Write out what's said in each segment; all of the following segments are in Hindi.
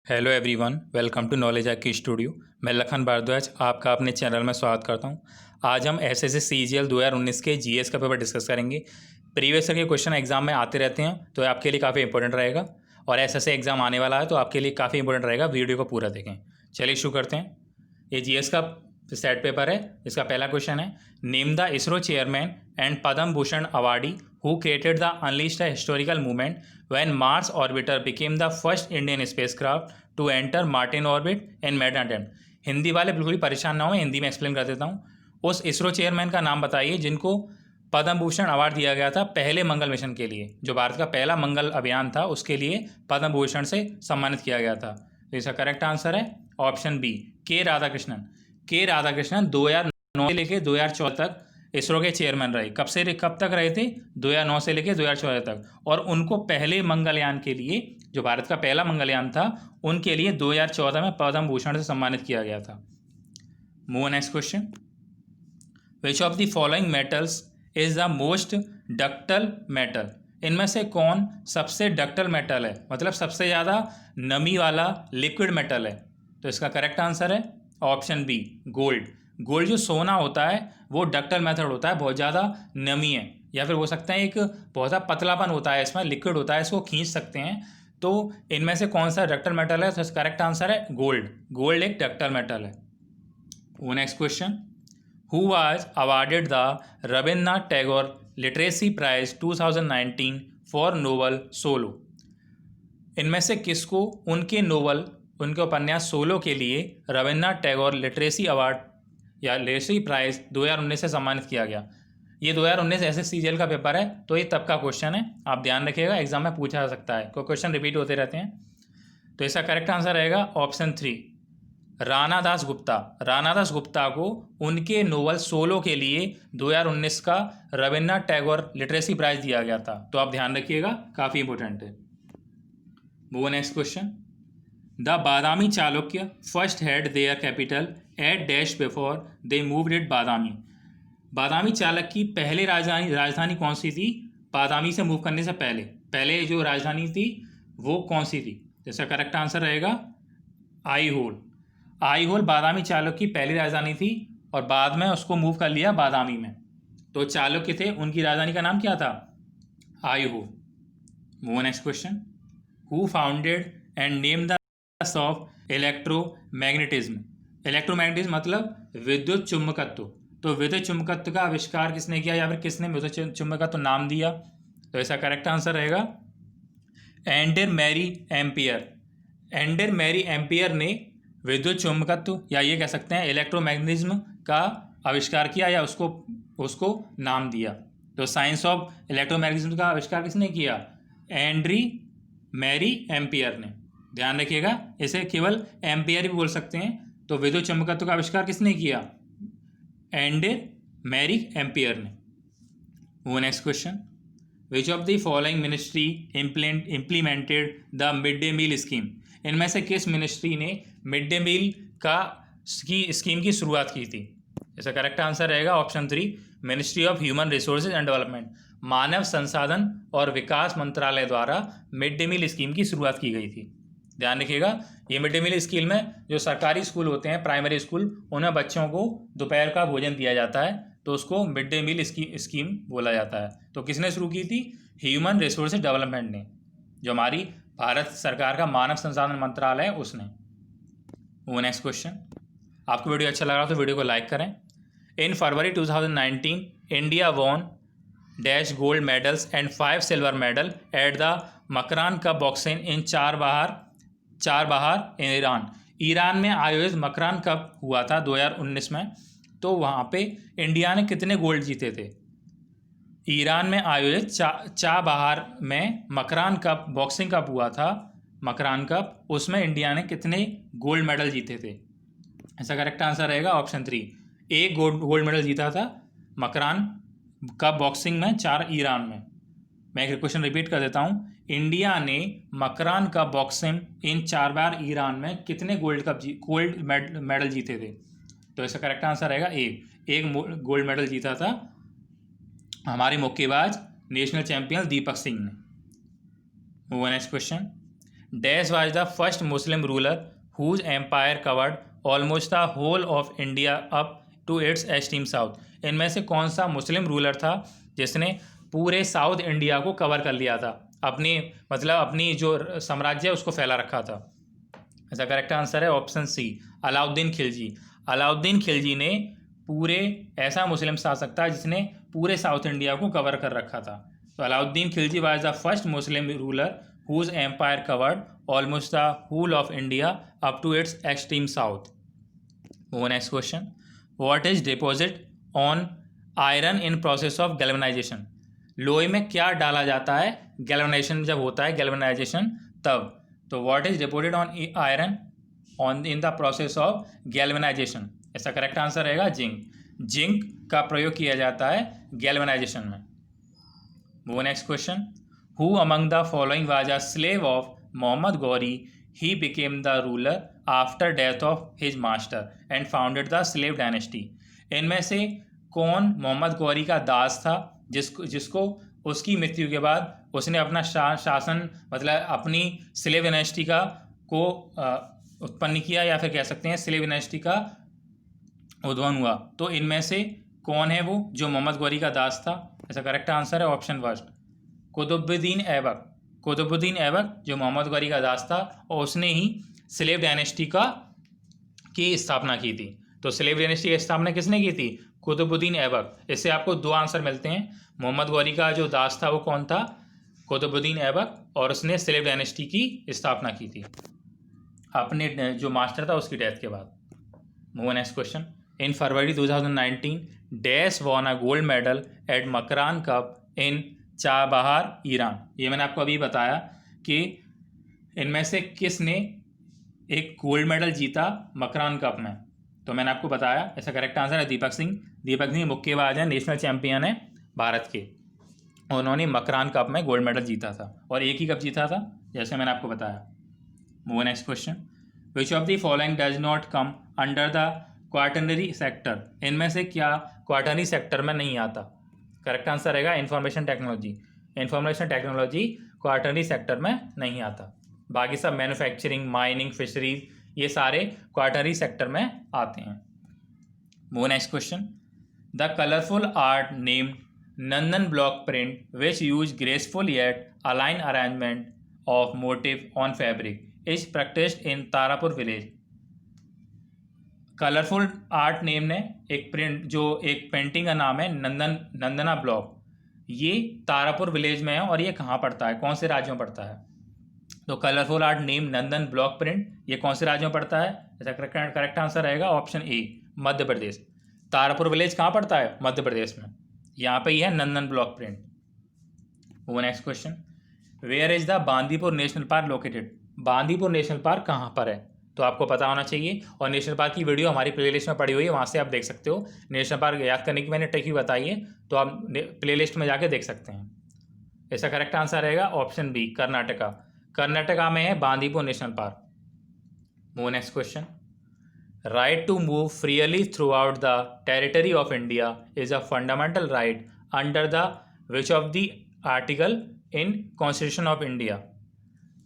Hello everyone, welcome to knowledge की स्टूडियो। मैं लखन भारद्वाज आपका अपने चैनल में स्वागत करता हूं। आज हम एसएससी सीजीएल 2019 के जीएस का पेपर डिस्कस करेंगे। प्रीवियस ईयर के क्वेश्चन एग्जाम में आते रहते हैं, तो आपके लिए काफ़ी इंपॉर्टेंट रहेगा। और एसएससी एग्जाम आने वाला है, तो आपके लिए काफ़ी इंपॉर्टेंट रहेगा। वीडियो को पूरा देखें। चलिए शुरू करते हैं। ये जीएस का सेट पेपर है। इसका पहला क्वेश्चन है, name the ISRO chairman and Padma Bhushan awardee who created the unleashed a historical movement when Mars orbiter became the first Indian spacecraft to enter Martian orbit in maiden attempt। Hindi वाले बिल्कुल भी परेशान ना हो, मैं हिंदी में एक्सप्लेन कर देता हूँ। उस इसरो चेयरमैन का नाम बताइए जिनको पद्म भूषण अवार्ड दिया गया था पहले मंगल मिशन के लिए। जो भारत का पहला मंगल अभियान था उसके लिए पद्म भूषण से सम्मानित किया गया था। तो इसका करेक्ट आंसर है ऑप्शन बी, के राधाकृष्णन। के राधाकृष्णन 2009 से लेकर 2014 तक इसरो के चेयरमैन रहे। कब तक रहे थे? 2009 से लेकर 2014 तक। और उनको पहले मंगलयान के लिए, जो भारत का पहला मंगलयान था, उनके लिए 2014 में पद्म भूषण से सम्मानित किया गया था। Move next question. Which of the following metals is the most ductal metal? इनमें से कौन सबसे डक्टल मेटल है, मतलब सबसे ज़्यादा नमी वाला लिक्विड मेटल है? तो इसका करेक्ट आंसर है ऑप्शन बी, गोल्ड। गोल्ड जो सोना होता है वो डक्टल मेथड होता है, बहुत ज़्यादा नमी है, या फिर हो सकता है एक बहुत ज़्यादा पतलापन होता है, इसमें लिक्विड होता है, इसको खींच सकते हैं। तो इनमें से कौन सा डक्टल मेटल है? तो इसका करेक्ट आंसर है गोल्ड। गोल्ड एक डक्टल मेटल है। वो next question, who was awarded the Rabindranath Tagore literacy prize 2019 for novel solo? इनमें से किसको उनके उपन्यास सोलो के लिए रविन्द्रनाथ टैगोर लिटरेसी अवार्ड या लिटरेसी प्राइज 2019 से सम्मानित किया गया? ये 2019 एसएससीजीएल का पेपर है, तो ये तब का क्वेश्चन है, आप ध्यान रखिएगा, एग्जाम में पूछा जा सकता है, कोई क्वेश्चन रिपीट होते रहते हैं। तो इसका करेक्ट आंसर रहेगा ऑप्शन 3, राणा दास गुप्ता। राणा दास गुप्ता को उनके नोवेल सोलो के लिए 2019 का रविन्द्रनाथ टैगोर लिटरेसी प्राइज दिया गया था। तो आप ध्यान रखिएगा, काफ़ी इंपॉर्टेंट है। Move next question, the Badami Chalukya first had their capital at dash before they moved it Badami? Badami Chalukya की पहले राजधानी कौन सी थी? बादामी से मूव करने से पहले जो राजधानी थी वो कौन सी थी? इसका करेक्ट आंसर रहेगा आईहोल। आईहोल बादामी चालुक्य की पहली राजधानी थी और बाद में उसको मूव कर लिया बादामी में। तो चालुक्य थे, उनकी राजधानी का नाम क्या था? Aihole. Move next question, who founded and name the of electromagnetism? Electromagnetism मतलब विद्युत चुंबकत्व। तो विद्युत चुंबकत्व का आविष्कार किसने किया, या फिर किसने विद्युत चुंबकत्व नाम दिया? तो इसका करेक्ट आंसर रहेगा Andre Marie Ampere. Andre Marie Ampere ने विद्युत चुंबकत्व, या ये कह सकते हैं इलेक्ट्रोमैग्नेटिज्म का आविष्कार किया, या उसको नाम दिया। तो साइंस ऑफ इलेक्ट्रोमैग्नेटिज्म का आविष्कार किसने किया? एंड्री मैरी एम्पियर ने। ध्यान रखिएगा, इसे केवल एम्पियर भी बोल सकते हैं। तो विद्युत चुंबकत्व का आविष्कार किसने किया? एंडर मैरी एम्पियर ने। वो next question, which of the following ministry implemented the mid day meal scheme? इनमें से किस मिनिस्ट्री ने मिड डे मील स्कीम की शुरुआत की थी? इसका करेक्ट आंसर रहेगा option 3, ministry of human resources and development. मानव संसाधन और विकास मंत्रालय द्वारा मिड डे मील स्कीम की शुरुआत की गई थी। ध्यान रखिएगा, ये मिड डे मील स्कीम में जो सरकारी स्कूल होते हैं, प्राइमरी स्कूल, उनमें बच्चों को दोपहर का भोजन दिया जाता है, तो उसको मिड डे मील स्कीम बोला जाता है। तो किसने शुरू की थी? ह्यूमन रिसोर्सेज डेवलपमेंट ने, जो हमारी भारत सरकार का मानव संसाधन मंत्रालय है, उसने। वो नेक्स्ट क्वेश्चन, आपको वीडियो अच्छा लगा तो वीडियो को लाइक करें। In February 2019 India won dash gold medals and 5 silver medal at the Makran cup boxing in Chabahar Iran में आयोजित मकरान कप हुआ था 2019 में। तो वहाँ पे इंडिया ने कितने गोल्ड जीते थे? ईरान में आयोजित चाबहार में मकरान कप बॉक्सिंग कप हुआ था, मकरान कप, उसमें इंडिया ने कितने गोल्ड मेडल जीते थे? ऐसा करेक्ट आंसर रहेगा ऑप्शन 3, एक गोल्ड मेडल जीता था मकरान कप बॉक्सिंग में, 4 ईरान में। मैं एक क्वेश्चन रिपीट कर देता हूँ, इंडिया ने मकरान कप बॉक्सिंग इन 4 बार ईरान में कितने गोल्ड मेडल जीते थे? तो इसका करेक्ट आंसर रहेगा एक गोल्ड मेडल जीता था हमारे मुक्केबाज नेशनल चैंपियन दीपक सिंह ने। Next question, dash was the first Muslim ruler whose empire covered almost the whole of India up to its extreme south. इनमें से कौन सा मुस्लिम रूलर था जिसने पूरे साउथ इंडिया को कवर कर लिया था, अपनी मतलब अपनी जो साम्राज्य है उसको फैला रखा था। इसका करेक्ट आंसर है ऑप्शन सी, अलाउद्दीन खिलजी। अलाउद्दीन खिलजी ने पूरे ऐसा मुस्लिम शासक था जिसने पूरे साउथ इंडिया को कवर कर रखा था। तो Alauddin Khilji was the first Muslim ruler whose empire covered almost the whole of India up to its extreme south. Next question, what is deposit on iron in process of galvanisation. लोहे में क्या डाला जाता है गैल्वेनाइजेशन जब होता है, गैल्वेनाइजेशन तब। तो what is deposit on iron on in the process of galvanisation. इसका करेक्ट आंसर रहेगा जिंक। जिंक का प्रयोग किया जाता है गैल्वेनाइजेशन में। Next question, who among the following was a slave of Mohammad Ghori, he became the ruler after death of his master and founded the slave dynasty. इनमें से कौन मोहम्मद गौरी का दास था जिसको उसकी मृत्यु के बाद उसने अपना शासन मतलब अपनी स्लेव डायनेस्टी का को उत्पन्न किया, या फिर कह सकते हैं स्लेव डायनेस्टी का उद्भव हुआ। तो इनमें से कौन है वो जो मोहम्मद गौरी का दास था। इसका करेक्ट आंसर है ऑप्शन फर्स्ट, कुतुबुद्दीन ऐबक। कुतुबुद्दीन ऐबक जो मोहम्मद गौरी का दास था और उसने ही स्लेव डायनेस्टी की स्थापना की थी। तो स्लेव डायनेस्टी की स्थापना किसने की थी, कुतुबुद्दीन ऐबक। इससे आपको दो आंसर मिलते हैं, मोहम्मद गौरी का जो दास था वो कौन था, कुतुबुद्दीन ऐबक, और उसने स्लेव डायनेस्टी की स्थापना की थी अपने जो मास्टर था उसकी डेथ के बाद। Next question, in February 2019 dash von a gold medal at Makran cup in Chabahar Iran. ये मैंने आपको अभी बताया कि इनमें से किसने एक गोल्ड मेडल जीता मकरान कप में। तो मैंने आपको बताया इसका करेक्ट आंसर है दीपक सिंह। दीपक सिंह मुक्केबाज हैं, नेशनल चैंपियन है भारत के। उन्होंने मकरान कप में गोल्ड मेडल जीता था और एक ही कप जीता था जैसे मैंने आपको बताया। Next question, which of the following does not come under the quaternary sector. इनमें से क्या क्वाटरनरी सेक्टर में नहीं आता। करेक्ट आंसर रहेगा information technology. Information technology quaternary sector में नहीं आता। बाकी सब मैन्युफैक्चरिंग, माइनिंग, फिशरीज ये सारे क्वाटरनरी सेक्टर में आते हैं। Next question, the colourful art named Nandan block print which use graceful yet align arrangement of motive on fabric is practised in Tarapur village. Colourful art name ने एक प्रिंट जो एक पेंटिंग का नाम है नंदना ब्लॉक, ये तारापुर विलेज में है और ये कहाँ पड़ता है, कौन से राज्यों में पड़ता है। तो कलरफुल आर्ट नेम नंदन ब्लॉक प्रिंट ये कौन से राज्यों में पड़ता है। इसका करेक्ट आंसर रहेगा option A, Madhya Pradesh. Tarapur village कहाँ पड़ता है, मध्य प्रदेश में। यहाँ पे ही है Nandan block print. Next question, where is the Bandipur national park located. Bandipur national park कहाँ पर है, तो आपको पता होना चाहिए। और नेशनल पार्क की वीडियो हमारी प्लेलिस्ट में पड़ी हुई है, वहाँ से आप देख सकते हो। नेशनल पार्क याद करने की मैंने ट्रिक भी बताई है, तो आप प्लेलिस्ट में जाके देख सकते हैं। इसका करेक्ट आंसर रहेगा ऑप्शन बी, कर्नाटका। कर्नाटका में है Bandipur national park. Next question, right to move freely throughout the territory of India is a fundamental right under the which of the article in constitution of India.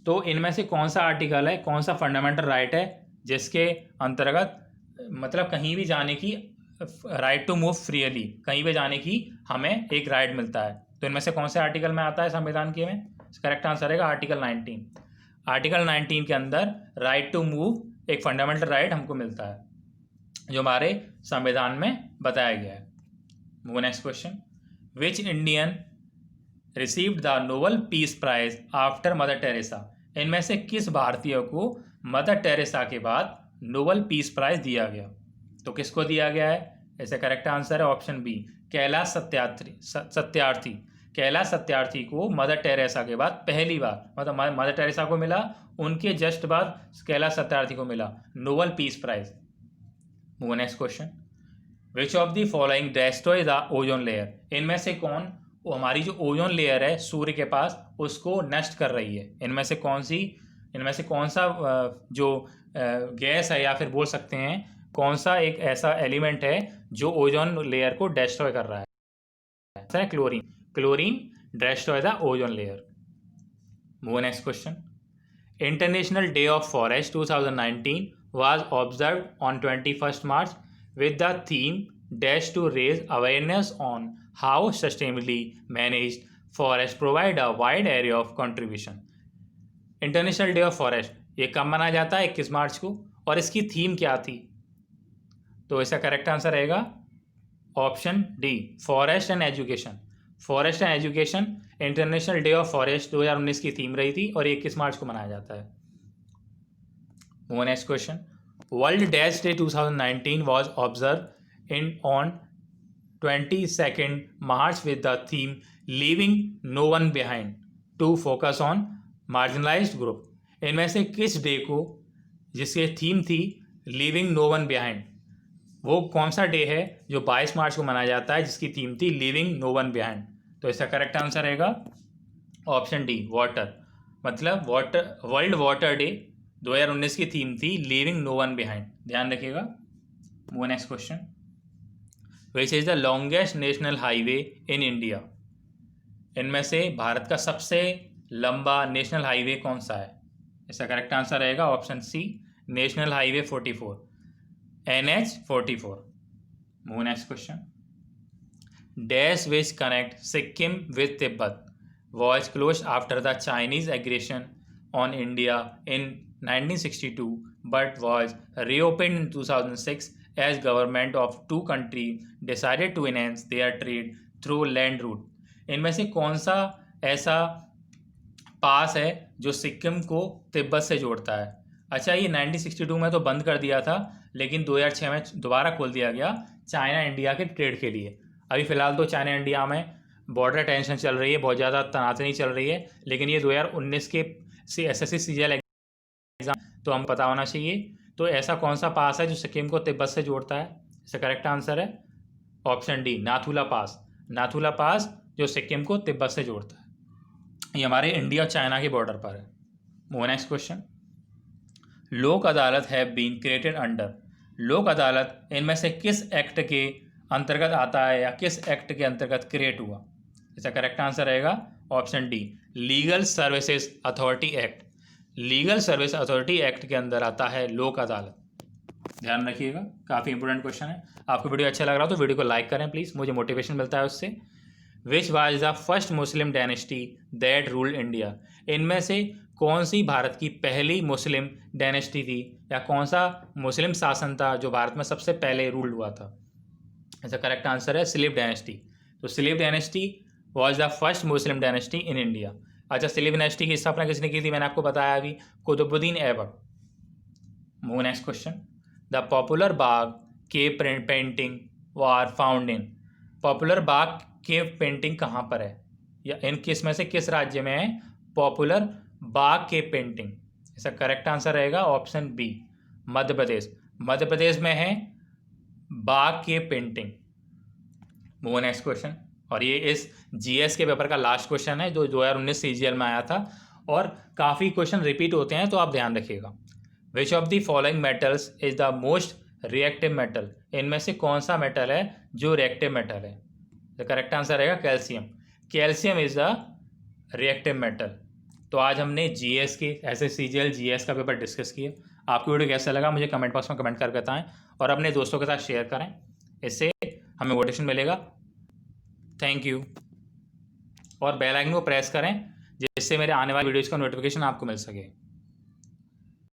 तो इनमें से कौन सा आर्टिकल है, कौन सा फंडामेंटल राइट है जिसके अंतर्गत मतलब कहीं भी जाने की राइट टू मूव फ्रीली, कहीं भी जाने की हमें एक राइट मिलता है। तो इनमें से कौन से आर्टिकल में आता है संविधान के में। करेक्ट आंसर रहेगा आर्टिकल 19। आर्टिकल 19 के अंदर राइट टू मूव एक फंडामेंटल राइट हमको मिलता है जो हमारे संविधान में बताया गया है। Next question, which Indian received the Nobel peace prize after Mother Teresa. इनमें से किस भारतीय को मदर टेरेसा के बाद नोबेल पीस प्राइज दिया गया। तो किसको दिया गया है, ऐसे करेक्ट आंसर है ऑप्शन बी, कैलाश सत्यार्थी। कैलाश सत्यार्थी को मदर टेरेसा के बाद पहली बार मतलब मदर टेरेसा को मिला, उनके जस्ट बाद कैलाश सत्यार्थी को मिला Nobel peace prize. Next question, which of the following destroy the ozone layer. इनमें से कौन वो हमारी जो ओजोन लेयर है सूर्य के पास उसको नष्ट कर रही है। इनमें से कौन सा जो गैस है या फिर बोल सकते हैं कौन सा एक ऐसा एलिमेंट है जो ओजोन लेयर को डिस्ट्रॉय कर रहा है। Chlorine destroy the ozone layer. Next question, international day of forest 2019 was observed on 21st March with the theme dash to raise awareness on how sustainably managed forests provide a wide area of contribution. International day of forest ये कब मनाया जाता है? 21 मार्च को। और इसकी थीम क्या थी? तो इसका करेक्ट आंसर रहेगा option D, forest and education. Forest and education international day of forest 2019 की थीम रही थी और 21 मार्च को मनाया जाता है। Next question, world dash day 2019 was observed on 22nd March with the theme leaving no one behind to focus on marginalized group. इनमें से किस डे को, जिसकी थीम थी लीविंग नो वन बिहाइंड, वो कौन सा डे है जो 22 मार्च को मनाया जाता है जिसकी थीम थी लीविंग नो वन बिहाइंड? तो इसका करेक्ट आंसर रहेगा ऑप्शन डी, वाटर। मतलब वाटर, वर्ल्ड वाटर डे 2019 की थीम थी लीविंग नो वन बिहाइंड, ध्यान रखिएगा। Next question, which is the longest national highway in India? इनमें से भारत का सबसे लंबा नेशनल हाईवे कौन सा है? इसका करेक्ट आंसर रहेगा option C, national highway 44, NH 44। Next question, dash which connect Sikkim with Tibet was closed after the Chinese aggression on India in 1962 but was reopened in 2006 as government of two countries decided to enhance their trade through land route. इनमें से कौन सा ऐसा पास है जो सिक्किम को तिब्बत से जोड़ता है? अच्छा, ये 1962 में तो बंद कर दिया था लेकिन 2006 में दोबारा खोल दिया गया चाइना इंडिया के ट्रेड के लिए। अभी फ़िलहाल तो चाइना इंडिया में बॉर्डर टेंशन चल रही है, बहुत ज़्यादा तनातनी चल रही है, लेकिन ये 2019 के SSC CGL एग्जाम तो हम पता होना चाहिए। तो ऐसा कौन सा पास है जो सिक्किम को तिब्बत से जोड़ता है? इसका करेक्ट आंसर है ऑप्शन डी, नाथुला पास। नाथुला पास जो सिक्किम को तिब्बत से जोड़ता है, ये हमारे इंडिया और चाइना के बॉर्डर पर है। नेक्स्ट क्वेश्चन, लोक अदालत हैव बीन क्रिएटेड अंडर। लोक अदालत इनमें से किस एक्ट के अंतर्गत आता है या किस एक्ट के अंतर्गत क्रिएट हुआ? इसका करेक्ट आंसर रहेगा option D, legal services authority act. Legal service authority act के अंदर आता है लोक अदालत, ध्यान रखिएगा, काफ़ी इंपॉर्टेंट क्वेश्चन है। आपको वीडियो अच्छा लग रहा हो तो वीडियो को लाइक करें प्लीज़, मुझे मोटिवेशन मिलता है उससे। Which was the first Muslim dynasty that ruled India? इनमें से कौन सी भारत की पहली मुस्लिम डायनेस्टी थी या कौन सा मुस्लिम शासन था जो भारत में सबसे पहले रूल्ड हुआ था? इसका करेक्ट आंसर है स्लीप डायनेस्टी। तो slave dynasty was the first Muslim dynasty in India. अच्छा, स्लीप डायनेस्टी की स्थापना किसने की थी? मैंने आपको बताया अभी, Qutubuddin Aibak. Next question, the popular Bagh के painting were found in. Popular Bagh के पेंटिंग कहाँ पर है या इन किस में से किस राज्य में है पॉपुलर बाग के पेंटिंग? इसका करेक्ट आंसर रहेगा ऑप्शन बी, मध्य प्रदेश। मध्य प्रदेश में है बाग के पेंटिंग। नेक्स्ट क्वेश्चन, और ये इस GS के पेपर का लास्ट क्वेश्चन है जो 2019 CGL में आया था और काफ़ी क्वेश्चन रिपीट होते हैं तो आप ध्यान रखिएगा। विच of the following metals is the most reactive metal? इनमें से कौन सा मेटल है जो रिएक्टिव मेटल है? द करेक्ट आंसर रहेगा calcium. Calcium is the reactive metal. तो आज हमने GS के CGL GS का पेपर डिस्कस किया। आपको वीडियो कैसा लगा मुझे कमेंट बॉक्स में कमेंट करके बताएं और अपने दोस्तों के साथ शेयर करें, इससे हमें मोटिवेशन मिलेगा। Thank you. और बेल आइकन को प्रेस करें जिससे मेरे आने वाली वीडियोज़ का नोटिफिकेशन आपको मिल सके।